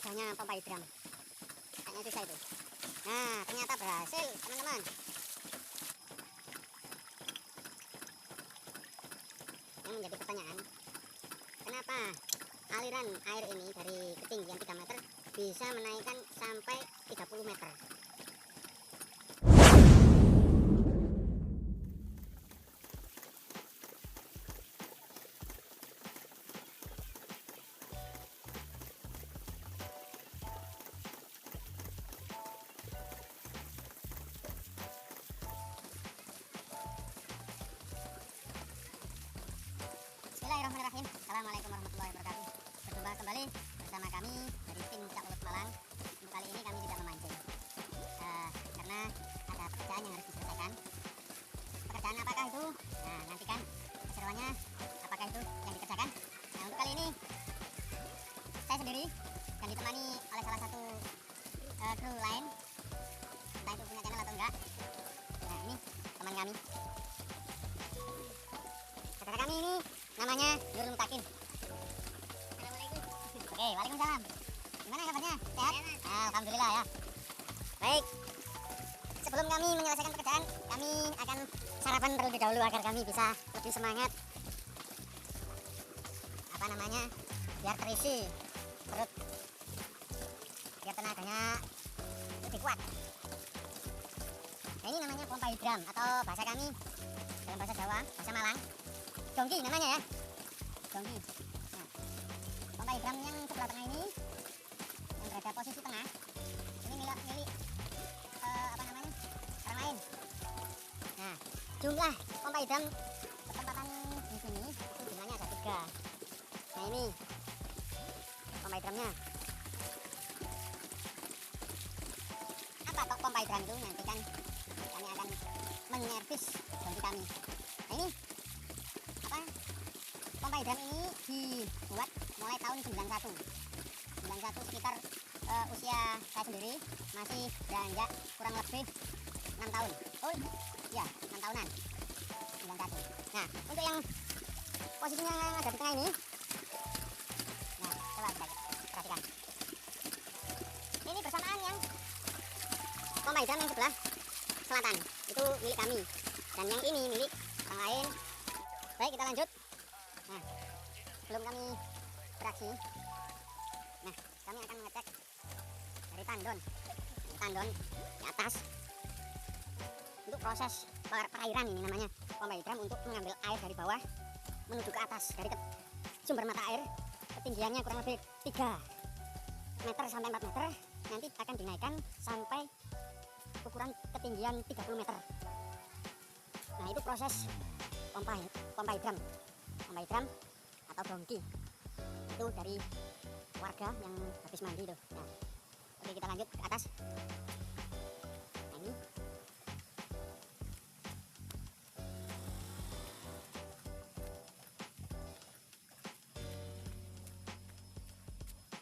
susahnya pompa hidran. Kayaknya susah itu. Nah, ternyata berhasil, teman-teman. Yang menjadi pertanyaan, kenapa aliran air ini dari ketinggian 3 meter bisa menaikkan sampai 30 meter? Bismillahirrahmanirrahim. Assalamualaikum warahmatullahi wabarakatuh. Berjumpa kembali bersama kami dari tim Cak Ulut Malang. Untuk kali ini kami tidak memancing karena ada pekerjaan yang harus diselesaikan. Pekerjaan apakah itu? Nah, nantikan keseruannya. Apakah itu yang dikerjakan? Nah, untuk kali ini saya sendiri dan ditemani oleh salah satu kru lain, entah itu punya channel atau enggak. Nah, ini teman kami. Saudara kami ini namanya Nurul Mutakin. Assalamualaikum. Oke, waalaikumsalam. Gimana kabarnya? Sehat? Alhamdulillah ya. Baik. Sebelum kami menyelesaikan pekerjaan, kami akan sarapan terlebih dahulu agar kami bisa lebih semangat. Biar terisi perut, biar tenaganya lebih kuat. Nah, ini namanya pompa hidran atau bahasa kami dalam bahasa Jawa, bahasa Malang, dongki namanya ya. Dongki. Nah, pompa hidran yang sebelah tengah ini yang berada posisi tengah ini milik orang lain. Nah, jumlah pompa hidran bertempatan di sini itu jumlahnya ada 3. Nah, ini pompa hidrannya. Apa kok pompa hidran itu? Nanti kan kami akan menyervis dongki kami. Nah, ini apa? Pompa hidran ini dibuat mulai tahun 91 sekitar usia saya sendiri masih beranjak kurang lebih 6 tahun. Oh iya, 6 tahunan. 91. Nah, untuk yang posisinya yang ada di tengah ini, nah coba kita perhatikan, ini bersamaan yang pompa hidran yang sebelah selatan itu milik kami, dan yang ini milik orang lain. Baik, kita lanjut. Nah, sebelum kami beraksi, nah kami akan mengecek dari tandon di atas untuk proses perairan. Ini namanya pompa hidran untuk mengambil air dari bawah menuju ke atas dari sumber mata air. Ketinggiannya kurang lebih 3 meter sampai 4 meter, nanti akan dinaikkan sampai ukuran ketinggian 30 meter. Nah, itu proses pompa hidran atau dongki itu dari warga yang habis mandi tuh. Nah, oke, kita lanjut ke atas.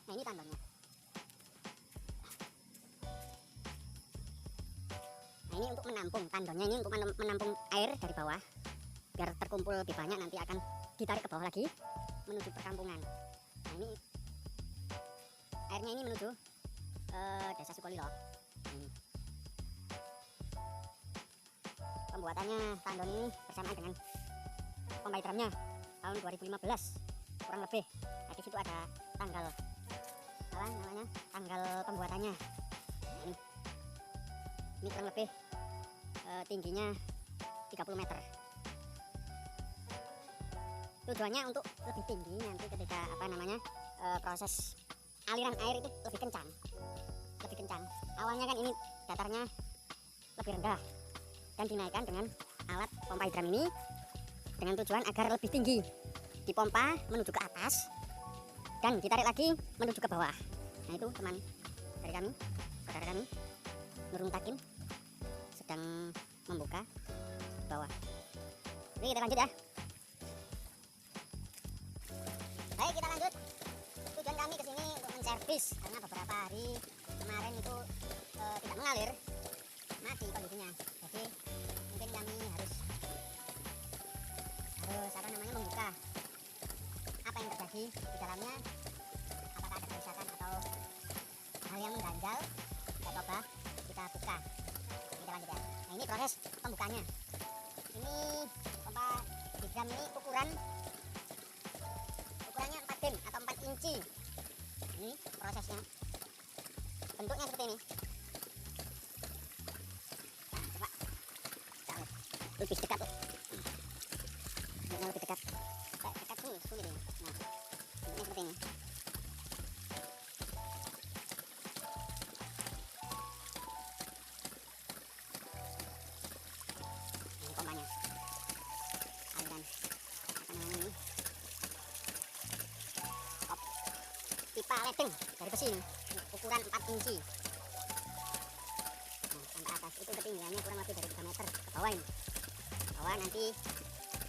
Nah, ini tandonnya. Nah, ini untuk menampung, tandonnya ini untuk menampung air dari bawah biar terkumpul lebih banyak, nanti akan ditarik ke bawah lagi menuju perkampungan. Nah, ini airnya ini menuju desa Sukolilo. Ini pembuatannya tandon ini bersamaan dengan pompa hidrannya tahun 2015 kurang lebih. Nah, di situ ada tanggal pembuatannya. Ini kurang lebih tingginya 30 meter. Tujuannya untuk lebih tinggi nanti ketika proses aliran air itu lebih kencang. Awalnya kan ini datarnya lebih rendah dan dinaikkan dengan alat pompa hidran ini dengan tujuan agar lebih tinggi, dipompa menuju ke atas dan ditarik lagi menuju ke bawah. Nah, itu teman dari kami, saudara kami Nurul Mutakin sedang membuka bawah. Oke, kita lanjut ya. Baik, kita lanjut. Tujuan kami kesini untuk menservis karena beberapa hari kemarin itu tidak mengalir, mati kondisinya. Jadi mungkin kami harus membuka apa yang terjadi di dalamnya, apakah ada kerusakan atau hal yang mengganjal, kita coba kita buka. Kita lanjut ya. Nah ini proses pembukanya. Ini pompa di drum ini ukurannya 4 pin atau 4 inci. Ini prosesnya, bentuknya seperti ini. Nah, coba lebih dekat tuh, bentuknya lebih dekat, dekat sulit ini. Nah, bentuknya seperti ini. Ini pompanya, aliran apa namanya ini? Pipa ledeng dari besi ini, ukuran 4 inci. Nah, sampai atas itu ketinggiannya kurang lebih dari 3 meter ke bawah ini. Bawah nanti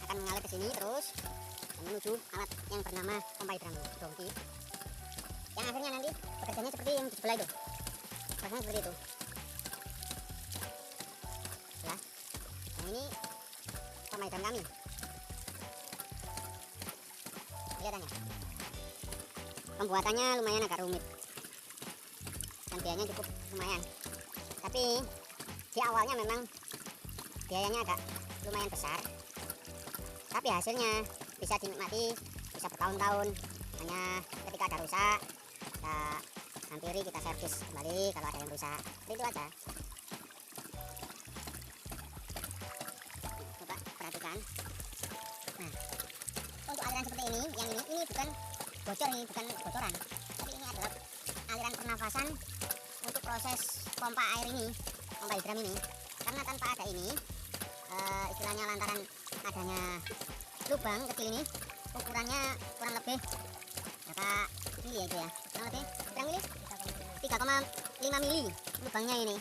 akan mengalir ke sini terus dan menuju alat yang bernama pompa hidran dongki. Yang akhirnya nanti bekerjanya seperti yang di sebelah itu. Rasanya seperti itu. Nah, ini pompa hidran kami. Kelihatannya. Pembuatannya lumayan agak rumit dan biayanya cukup lumayan, tapi di awalnya memang biayanya agak lumayan besar, tapi hasilnya bisa dinikmati, bisa bertahun-tahun. Hanya ketika ada rusak kita hampiri, kita servis kembali kalau ada yang rusak, seperti itu aja. Coba perhatikan. Nah, untuk aliran seperti ini, yang ini bukan bocor, ini bukan bocoran, tapi ini adalah aliran pernafasan untuk proses pompa air ini, pompa hidram ini. Karena tanpa ada ini, istilahnya lantaran adanya lubang kecil ini, ukurannya kurang lebih berapa mili ya itu ya, kurang lebih berapa mili? 3,5 mili lubangnya ini.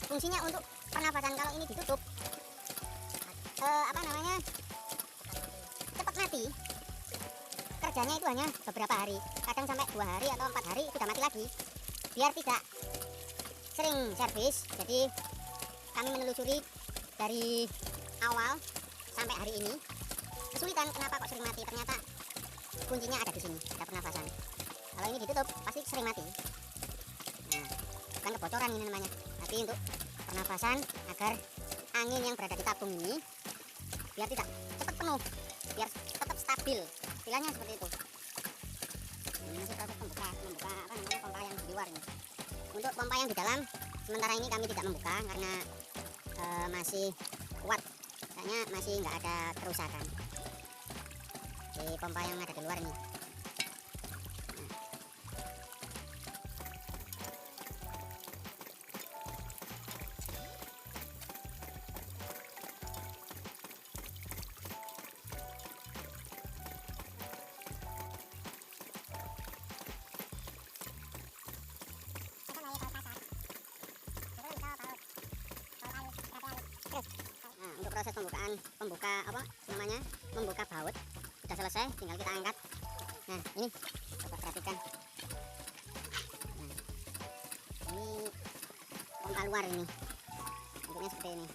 Fungsinya untuk pernafasan. Kalau ini ditutup, apa namanya, cepat mati. Kerjanya itu hanya beberapa hari, kadang sampai 2 hari atau 4 hari sudah mati lagi. Biar tidak sering servis, jadi kami menelusuri dari awal sampai hari ini. Kesulitan kenapa kok sering mati, ternyata kuncinya ada di sini, ada pernafasan. Kalau ini ditutup pasti sering mati. Nah, bukan kebocoran ini namanya, tapi untuk pernafasan agar angin yang berada di tabung ini biar tidak cepat penuh, biar tetap stabil. Istilahnya seperti itu. Ini masih proses membuka apa namanya, pompa yang di luar ini. Untuk pompa yang di dalam sementara ini kami tidak membuka karena masih kuat, kayaknya masih nggak ada kerusakan di pompa yang ada di luar ini. Nah, untuk proses pembuka apa namanya, membuka baut sudah selesai, tinggal kita angkat. Nah, ini coba perhatikan. Nah, ini pompa luar ini, bentuknya seperti ini.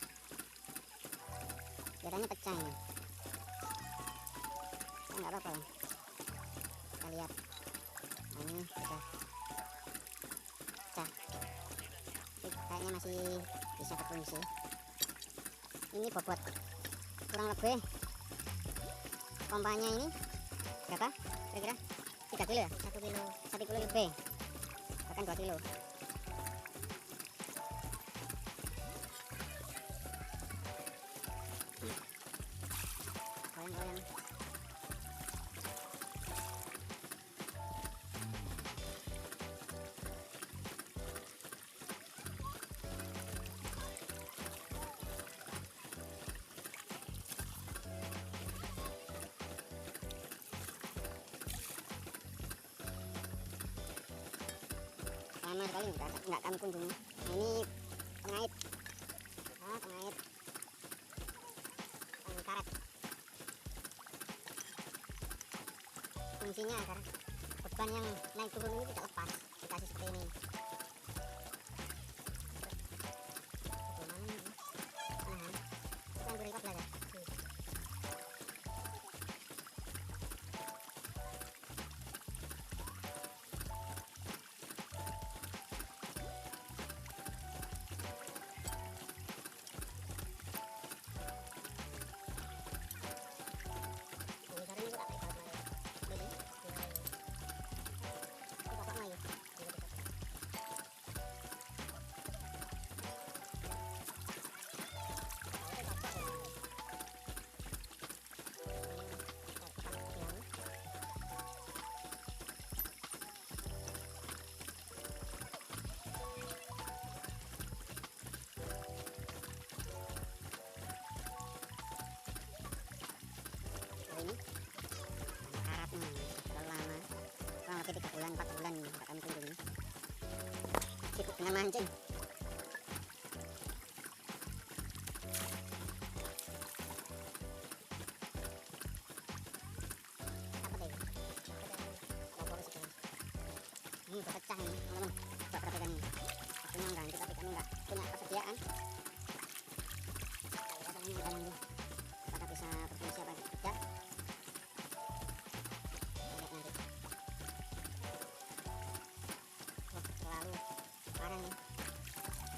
Biasanya pecah ini. Nah, nggak apa-apa lah. Kita lihat. Nah, ini sudah pecah. Kayaknya masih bisa berfungsi. Ini bobot kurang lebih pompanya ini berapa kira-kira? 3 kilo ya? 1 kilo lebih, bahkan 2 kilo. Goyang-goyang. Lama sekali nggak kami kunjungi. Nah, ini pengait, pengait karet. Fungsinya agar beban yang naik turun ini tidak lepas, dikasih seperti ini. Bagaimana ini? Nah, bukan berikut belajar. mancing. Ini udah pecah ini teman-teman, coba perhatikan ini. Akhirnya mengganti tapi kami nggak punya persediaan. Kita lihat ini kita nanti apakah bisa berfungsi apa tidak. Lihat nanti. Wah, terlalu parah nih.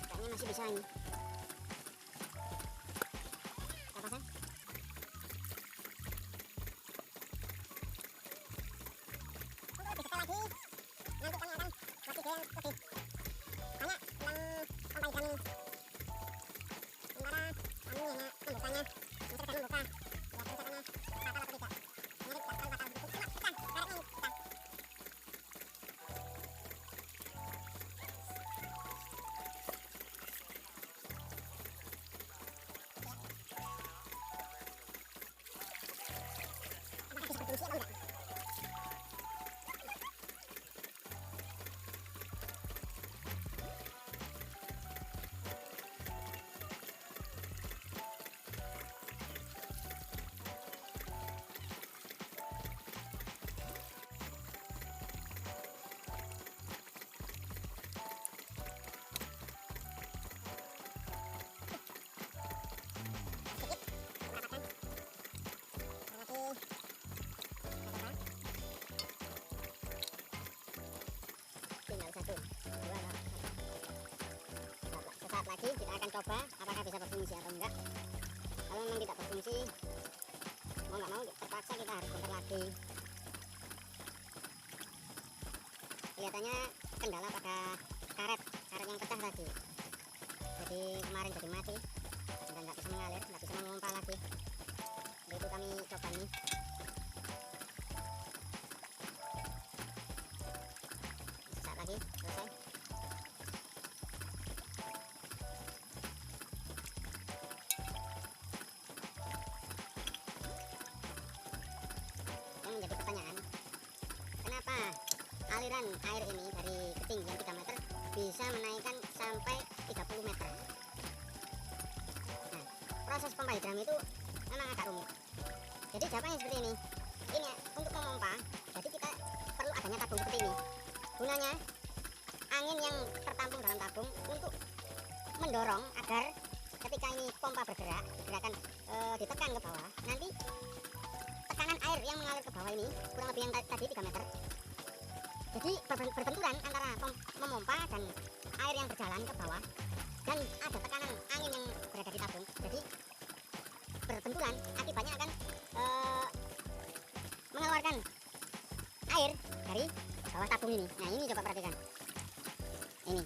Kayaknya masih bisa ini. Kita pasang. Untuk lebih detail lagi, nanti kami akan masih goyang lebih banyak tentang pompa hidran ini. Sementara kami hanya membukanya, mencoba membuka. Lihat caranya fatal atau tidak. Nyari tak tahu fatal begitu. Cuma kita karetnya ini kita. Apakah bisa berfungsi atau enggak? Tinggal 1, 2, sesaat lagi kita akan coba apakah bisa berfungsi atau enggak. Kalau memang tidak berfungsi, mau nggak mau terpaksa kita harus bongkar lagi. Kelihatannya kendala pada karet yang pecah tadi. Jadi kemarin jadi mati dan nggak bisa mengalir, nggak bisa memompa lagi. Jadi itu kami coba nih. Sesaat lagi selesai. Yang menjadi pertanyaan, kenapa aliran air ini dari ketinggian 3 meter bisa menaikkan sampai 30 meter. Nah, proses pompa hidran itu memang agak rumit. Jadi jawabannya seperti ini. Ini ya, untuk memompa, jadi kita perlu adanya tabung seperti ini. Gunanya angin yang tertampung dalam tabung untuk mendorong agar ketika ini pompa bergerak, digerakkan ditekan ke bawah, nanti tekanan air yang mengalir ke bawah ini kurang lebih yang tadi 3 meter. Jadi berbenturan antara memompa dan air yang berjalan ke bawah, dan ada tekanan angin yang berada di tabung. Jadi berbenturan, akibatnya akan mengeluarkan air dari bawah tabung ini. Nah ini coba perhatikan. Ini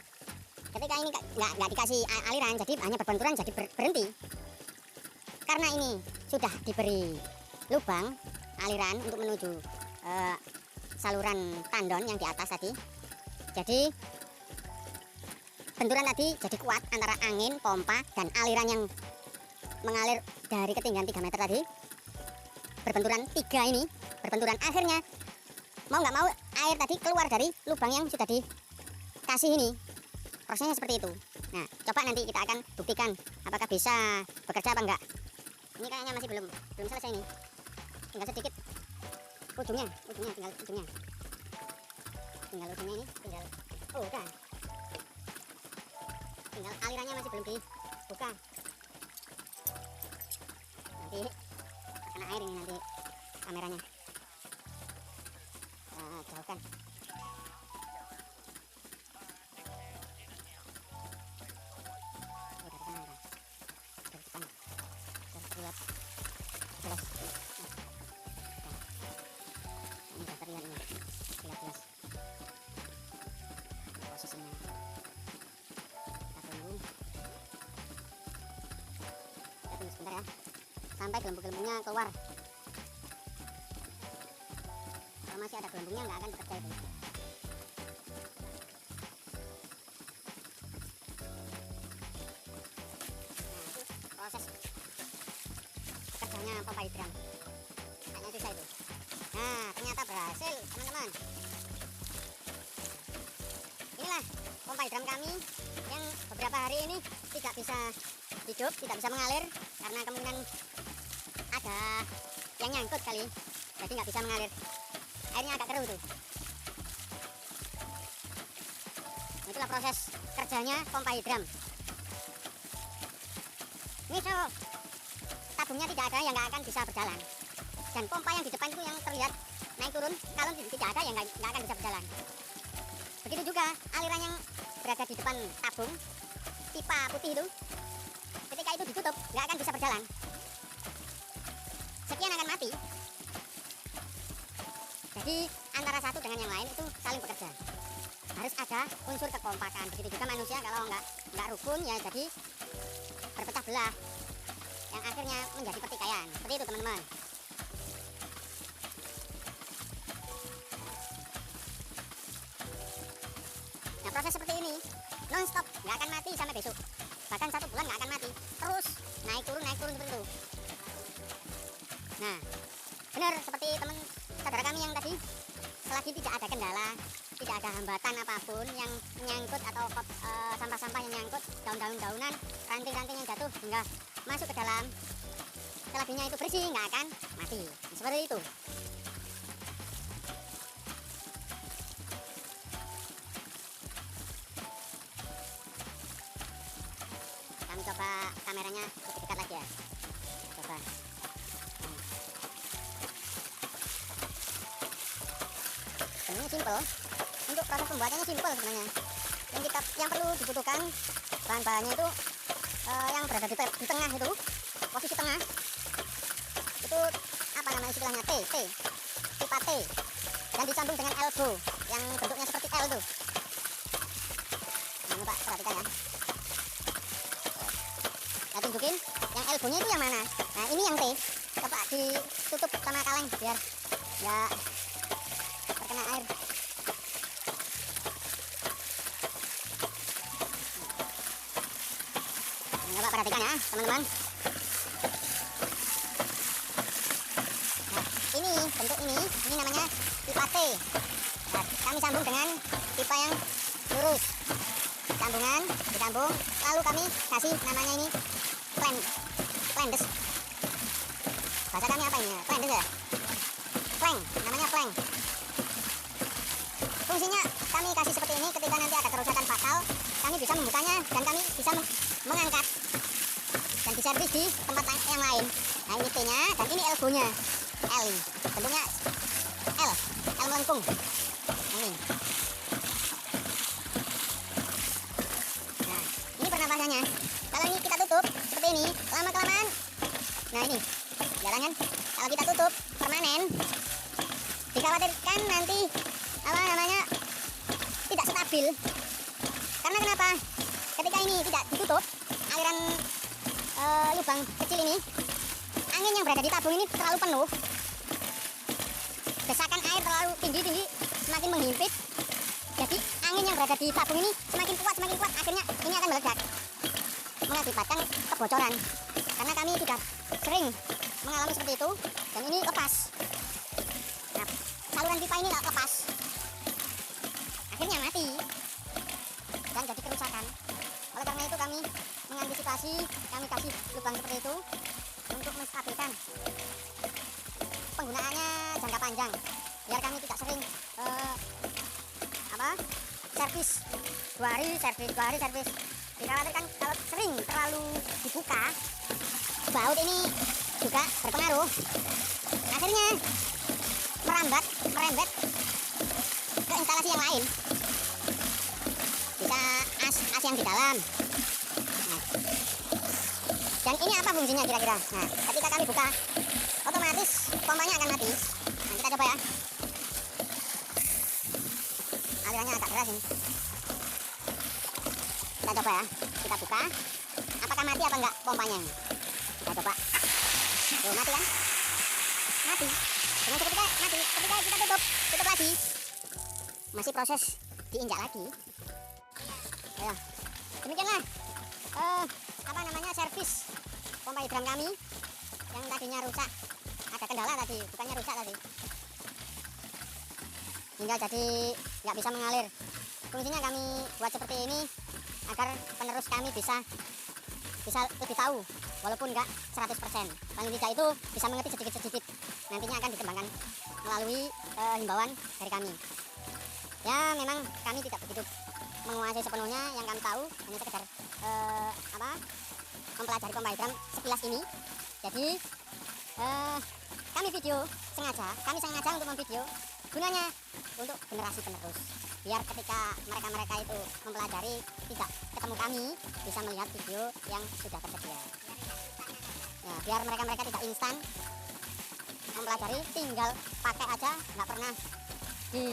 ketika ini nggak dikasih aliran, jadi hanya berbenturan, jadi berhenti. Karena ini sudah diberi lubang aliran untuk menuju saluran tandon yang di atas tadi. Jadi benturan tadi jadi kuat antara angin, pompa, dan aliran yang mengalir dari ketinggian 3 meter tadi. Berbenturan 3 ini, berbenturan akhirnya mau nggak mau air tadi keluar dari lubang yang sudah dikasih ini. Prosesnya seperti itu. Nah, coba nanti kita akan buktikan apakah bisa bekerja apa enggak. Ini kayaknya masih belum selesai nih. Tinggal sedikit ujungnya tinggal ujungnya ini, tinggal udah. Tinggal alirannya masih belum dibuka. Nanti kena air ini nanti kameranya. Jauhkan. Dari sana ada. Dari depan. Terus lihat. Jelas. Ini sudah terlihat ini. Jelas. Posisinya. Kita tunggu sebentar ya. Sampai gelembung-gelembungnya keluar. Kalau masih ada gelembungnya nggak akan bekerja itu. Nah, itu proses bekerjanya pompa hidran. Kayaknya susah itu. Nah, ternyata berhasil teman-teman. Inilah inilah pompa hidran kami yang beberapa hari ini tidak bisa hidup, tidak bisa mengalir karena kemungkinan ada yang nyangkut kali, jadi nggak bisa mengalir. Airnya agak keruh tuh. Itulah proses kerjanya pompa hidran. Ini kalau tabungnya tidak ada, ya nggak akan bisa berjalan. Dan pompa yang di depan itu yang terlihat naik turun, kalau tidak ada ya nggak akan bisa berjalan. Begitu juga aliran yang berada di depan tabung, pipa putih itu, ketika itu ditutup nggak akan bisa berjalan. Sekian akan mati. Jadi antara satu dengan yang lain itu saling bekerja. Harus ada unsur kekompakan. Begitu juga manusia, kalau nggak rukun ya jadi berpecah belah, yang akhirnya menjadi pertikaian. Seperti itu teman-teman. Nah, proses seperti ini non-stop, nggak akan mati sampai besok. Bahkan 1 bulan nggak akan mati. Terus naik turun seperti itu. Nah, benar seperti teman saudara kami yang tadi, selagi tidak ada kendala, tidak ada hambatan apapun yang menyangkut atau sampah-sampah yang menyangkut, daun-daunan, ranting-ranting yang jatuh hingga masuk ke dalam, selebihnya itu bersih, nggak akan mati. Seperti itu. Kami coba kameranya lebih dekat lagi ya. Coba. Sebenarnya simpel. Untuk proses pembuatannya simpel sebenarnya. Yang perlu dibutuhkan bahan-bahannya itu yang berada di tengah itu, posisi tengah. Itu apa namanya istilahnya? Pipa T. Dan disambung dengan elbow yang bentuknya seperti L tuh. Nah, coba perhatikan ya. Nah, tunjukin yang elbownya itu yang mana. Nah, ini yang T. Coba ditutup sama kaleng biar nggak terkena air. Coba perhatikan ya teman-teman. Nah, ini bentuk ini namanya pipa T. Nah, kami sambung dengan pipa yang lurus. Sambungan disambung, lalu kami kasih namanya ini flandes. Bahasa kami apa ini ya? Flandes ya? Flank, namanya flank. Fungsinya kami kasih seperti ini, ketika nanti ada kerusakan fatal, kami bisa membukanya dan kami bisa mengangkat dan diservis di tempat yang lain. Nah, ini T-nya dan ini elbow-nya. L ini. Bentuknya L melengkung. Ini. Nah, ini pernapasannya. Kalau ini kita tutup seperti ini, lama-kelamaan. Nah, ini. Jalan kan? Kalau kita tutup permanen, dikhawatirkan nanti apa namanya tidak stabil. Karena kenapa? Ketika ini tidak ditutup, aliran lubang kecil ini, angin yang berada di tabung ini terlalu penuh, desakan air terlalu tinggi, semakin menghimpit. Jadi angin yang berada di tabung ini semakin kuat, akhirnya ini akan meledak, mengakibatkan kebocoran. Karena kami sudah sering mengalami seperti itu, dan ini lepas. Nah, saluran pipa ini lepas, akhirnya mati dan jadi kerusakan. Oleh karena itu kami mengantisipasi, kami kasih lubang seperti itu untuk menstabilkan penggunaannya jangka panjang, biar kami tidak sering servis 2 hari, servis. Dikhawatirkan kalau sering terlalu dibuka, baut ini juga berpengaruh, akhirnya merembet ke instalasi yang lain, bisa as yang di dalam. Nah, dan ini apa fungsinya kira-kira? Nah, ketika kami buka, otomatis pompanya akan mati. Nah, kita coba ya. Alirannya agak deras ini. Kita coba ya, kita buka. Apakah mati apa enggak pompanya? Kita coba. Tuh, mati kan? Mati. Dengan seketika mati. Ketika kita tutup lagi. Masih proses diinjak lagi. Ya, demikianlah apa namanya servis pompa hidran kami yang tadinya rusak, ada kendala tadi, bukannya rusak tadi, hingga jadi nggak bisa mengalir. Fungsinya kami buat seperti ini agar penerus kami bisa lebih tahu, walaupun enggak 100%. Paling tidak itu bisa mengerti sedikit-sedikit. Nantinya akan dikembangkan melalui himbauan dari kami. Ya memang kami tidak begitu menguasai sepenuhnya, yang kami tahu hanya sekedar mempelajari pompa hidran sekilas ini. Jadi kami sengaja untuk memvideo, gunanya untuk generasi penerus, biar ketika mereka itu mempelajari tidak ketemu kami, bisa melihat video yang sudah tersedia. Ya, biar mereka tidak instan mempelajari, tinggal pakai aja, nggak pernah di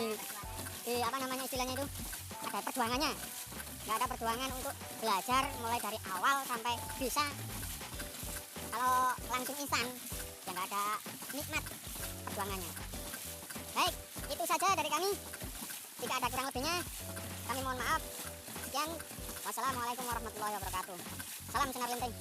apa namanya istilahnya itu, ada perjuangannya. Nggak ada perjuangan untuk belajar mulai dari awal sampai bisa. Kalau langsung instan ya nggak ada nikmat perjuangannya. Baik, itu saja dari kami. Jika ada kurang lebihnya, kami mohon maaf. Sekian, wassalamualaikum warahmatullahi wabarakatuh. Salam Senar Linting.